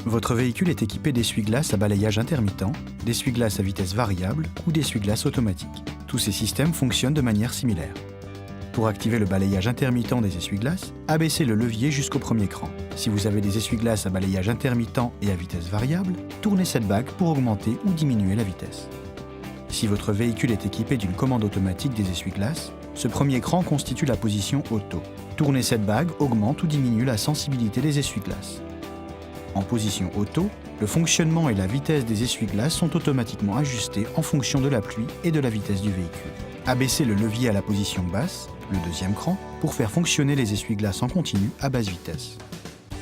Votre véhicule est équipé d'essuie-glaces à balayage intermittent, d'essuie-glaces à vitesse variable ou d'essuie-glaces automatiques. Tous ces systèmes fonctionnent de manière similaire. Pour activer le balayage intermittent des essuie-glaces, abaissez le levier jusqu'au premier cran. Si vous avez des essuie-glaces à balayage intermittent et à vitesse variable, tournez cette bague pour augmenter ou diminuer la vitesse. Si votre véhicule est équipé d'une commande automatique des essuie-glaces, ce premier cran constitue la position auto. Tourner cette bague augmente ou diminue la sensibilité des essuie-glaces. En position auto, le fonctionnement et la vitesse des essuie-glaces sont automatiquement ajustés en fonction de la pluie et de la vitesse du véhicule. Abaissez le levier à la position basse, le deuxième cran, pour faire fonctionner les essuie-glaces en continu à basse vitesse.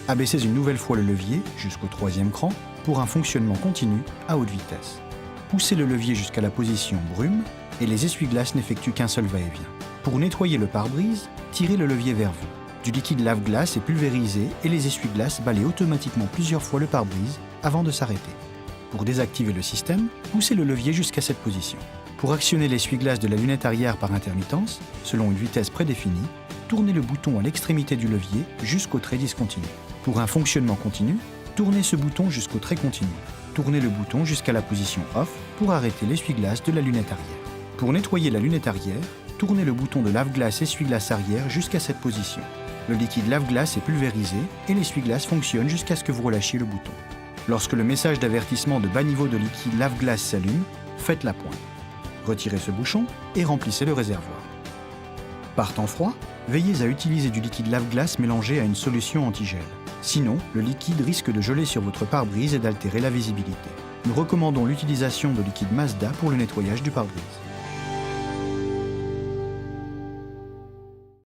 Abaissez une nouvelle fois le levier jusqu'au troisième cran pour un fonctionnement continu à haute vitesse. Poussez le levier jusqu'à la position brume et les essuie-glaces n'effectuent qu'un seul va-et-vient. Pour nettoyer le pare-brise, tirez le levier vers vous. Du liquide lave-glace est pulvérisé et les essuie-glaces balayent automatiquement plusieurs fois le pare-brise avant de s'arrêter. Pour désactiver le système, poussez le levier jusqu'à cette position. Pour actionner l'essuie-glace de la lunette arrière par intermittence, selon une vitesse prédéfinie, tournez le bouton à l'extrémité du levier jusqu'au trait discontinu. Pour un fonctionnement continu, tournez ce bouton jusqu'au trait continu. Tournez le bouton jusqu'à la position off pour arrêter l'essuie-glace de la lunette arrière. Pour nettoyer la lunette arrière, tournez le bouton de lave-glace essuie-glace arrière jusqu'à cette position. Le liquide lave-glace est pulvérisé et l'essuie-glace fonctionne jusqu'à ce que vous relâchiez le bouton. Lorsque le message d'avertissement de bas niveau de liquide lave-glace s'allume, faites la pointe. Retirez ce bouchon et remplissez le réservoir. Par temps froid, veillez à utiliser du liquide lave-glace mélangé à une solution anti-gel. Sinon, le liquide risque de geler sur votre pare-brise et d'altérer la visibilité. Nous recommandons l'utilisation de liquide Mazda pour le nettoyage du pare-brise.